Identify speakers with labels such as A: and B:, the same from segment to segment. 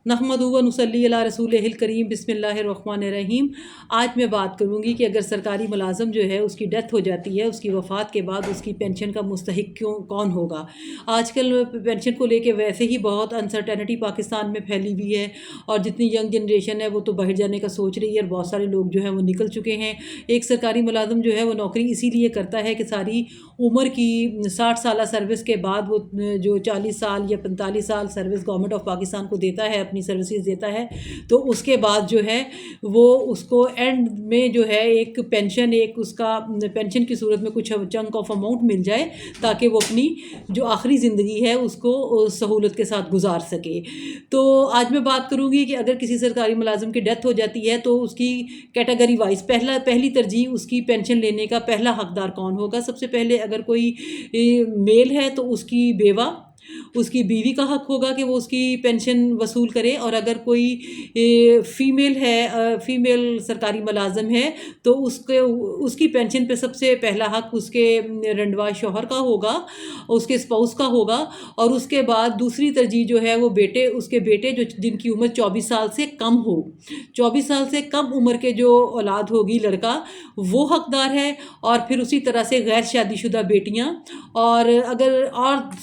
A: نحمدہ و نصلی علی رسولہ الکریم بسم اللہ الرحمن الرحیم۔ آج میں بات کروں گی کہ اگر سرکاری ملازم جو ہے اس کی ڈیتھ ہو جاتی ہے، اس کی وفات کے بعد اس کی پینشن کا مستحق کون ہوگا۔ آج کل پینشن کو لے کے ویسے ہی بہت انسرٹینٹی پاکستان میں پھیلی ہوئی ہے، اور جتنی ینگ جنریشن ہے وہ تو باہر جانے کا سوچ رہی ہے، اور بہت سارے لوگ جو ہیں وہ نکل چکے ہیں۔ ایک سرکاری ملازم جو ہے وہ نوکری اسی لیے کرتا ہے کہ ساری عمر کی 60 سالہ سروس کے بعد وہ جو 40 سال یا 45 سال سروس گورنمنٹ آف پاکستان کو دیتا ہے، اپنی سروسز دیتا ہے، تو اس کے بعد جو ہے وہ اس کو اینڈ میں جو ہے ایک پینشن، ایک اس کا پینشن کی صورت میں کچھ چنک آف اماؤنٹ مل جائے، تاکہ وہ اپنی جو آخری زندگی ہے اس کو سہولت کے ساتھ گزار سکے۔ تو آج میں بات کروں گی کہ اگر کسی سرکاری ملازم کی ڈیتھ ہو جاتی ہے تو اس کی کیٹیگری وائز پہلی ترجیح اس کی پینشن لینے کا پہلا حقدار کون ہوگا۔ سب سے پہلے اگر کوئی میل ہے تو اس کی بیوہ، اس کی بیوی کا حق ہوگا کہ وہ اس کی پینشن وصول کرے، اور اگر کوئی فیمیل ہے، فیمیل سرکاری ملازم ہے، تو اس کی پینشن پہ سب سے پہلا حق اس کے رنڈوا شوہر کا ہوگا، اس کے اسپاؤس کا ہوگا، اور اس کے بعد دوسری ترجیح جو ہے وہ اس کے بیٹے جن کی عمر 24 سال سے کم ہو، 24 سال سے کم عمر کے جو اولاد ہوگی لڑکا، وہ حقدار ہے، اور پھر اسی طرح سے غیر شادی شدہ بیٹیاں، اور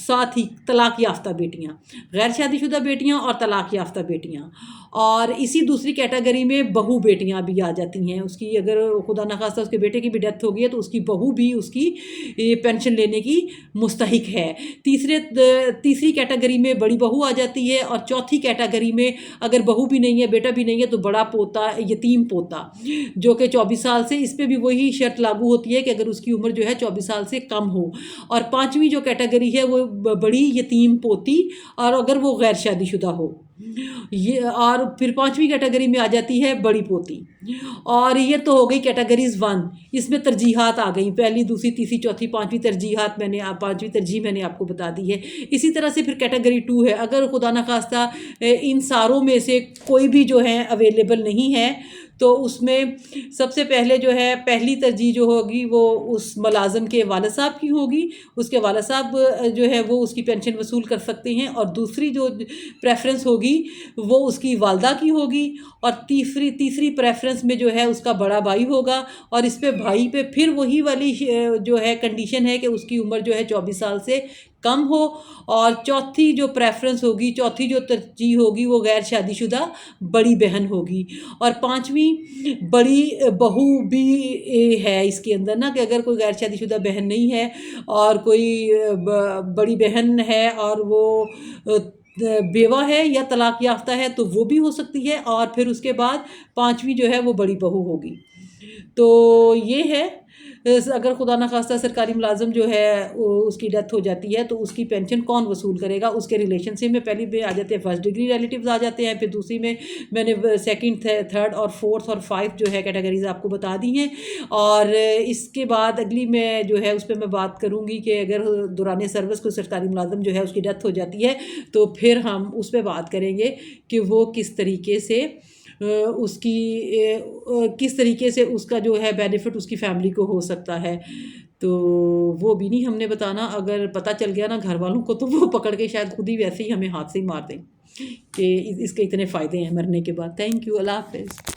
A: ساتھ ہی طلاق یافتہ بیٹیاں، غیر شادی شدہ بیٹیاں اور طلاق یافتہ بیٹیاں، اور اسی دوسری کیٹیگری میں بہو بیٹیاں بھی آ جاتی ہیں۔ اس کی اگر خدا نخواستہ اس کے بیٹے کی بھی ڈیتھ ہو گئی ہے تو اس کی بہو بھی اس کی پینشن لینے کی مستحق ہے۔ تیسری کیٹیگری میں بڑی بہو آ جاتی ہے، اور چوتھی کیٹیگری میں اگر بہو بھی نہیں ہے، بیٹا بھی نہیں ہے، تو بڑا پوتا، یتیم پوتا، جو کہ 24 سال سے، اس پہ بھی وہی شرط لاگو ہوتی ہے کہ اگر اس کی عمر جو ہے 24 سال سے کم ہو۔ اور پانچویں جو کیٹیگری ہے وہ بڑی یتیم پوتی، اور اگر وہ غیر شادی شدہ ہو، اور پھر پانچویں کیٹیگری میں آ جاتی ہے بڑی پوتی۔ اور یہ تو ہو گئی کیٹیگریز 1۔ اس میں ترجیحات آ گئیں، پہلی، دوسری، تیسری، چوتھی، پانچویں ترجیح میں نے آپ کو بتا دی ہے۔ اسی طرح سے پھر کیٹیگری 2 ہے، اگر خدا نخواستہ ان ساروں میں سے کوئی بھی جو ہے اویلیبل نہیں ہے، تو اس میں سب سے پہلے جو ہے پہلی ترجیح جو ہوگی وہ اس ملازم کے والد صاحب کی ہوگی، اس کے والد صاحب جو ہے وہ اس کی پینشن وصول کر سکتے ہیں، اور دوسری جو پریفرنس ہوگی وہ اس کی والدہ کی ہوگی، اور تیسری پریفرنس میں جو ہے اس کا بڑا بھائی ہوگا، اور اس پہ بھائی پہ پھر وہی والی جو ہے کنڈیشن ہے کہ اس کی عمر جو ہے 24 سال سے کم ہو، اور چوتھی جو پریفرنس ہوگی، چوتھی جو ترجیح ہوگی وہ غیر شادی شدہ بڑی بہن ہوگی، اور پانچویں بڑی بہو بھی ہے اس کے اندر نا، کہ اگر کوئی غیر شادی شدہ بہن نہیں ہے اور کوئی بڑی بہن ہے اور وہ بیوہ ہے یا طلاق یافتہ ہے تو وہ بھی ہو سکتی ہے، اور پھر اس کے بعد پانچویں جو ہے وہ بڑی بہو ہوگی۔ تو یہ ہے، اگر خدا نخواستہ سرکاری ملازم جو ہے اس کی ڈیتھ ہو جاتی ہے تو اس کی پینشن کون وصول کرے گا۔ اس کے ریلیشن شپ میں پہلی میں آ جاتے ہیں فرسٹ ڈگری ریلیٹیوز آ جاتے ہیں، پھر دوسری میں نے سیکنڈ، تھرڈ اور فورتھ اور 5 جو ہے کیٹیگریز آپ کو بتا دی ہیں، اور اس کے بعد اگلی میں جو ہے اس پہ میں بات کروں گی کہ اگر دوران سروس کو سرکاری ملازم جو ہے اس کی ڈیتھ ہو جاتی ہے تو پھر ہم اس پہ بات کریں گے کہ وہ کس طریقے سے اس کا جو ہے بینیفٹ اس کی فیملی کو ہو سکتا ہے۔ تو وہ بھی نہیں ہم نے بتانا، اگر پتہ چل گیا نا گھر والوں کو تو وہ پکڑ کے شاید خود ہی ویسے ہی ہمیں ہاتھ سے ہی مار دیں کہ اس کے اتنے فائدے ہیں مرنے کے بعد۔ تھینک یو، اللہ حافظ۔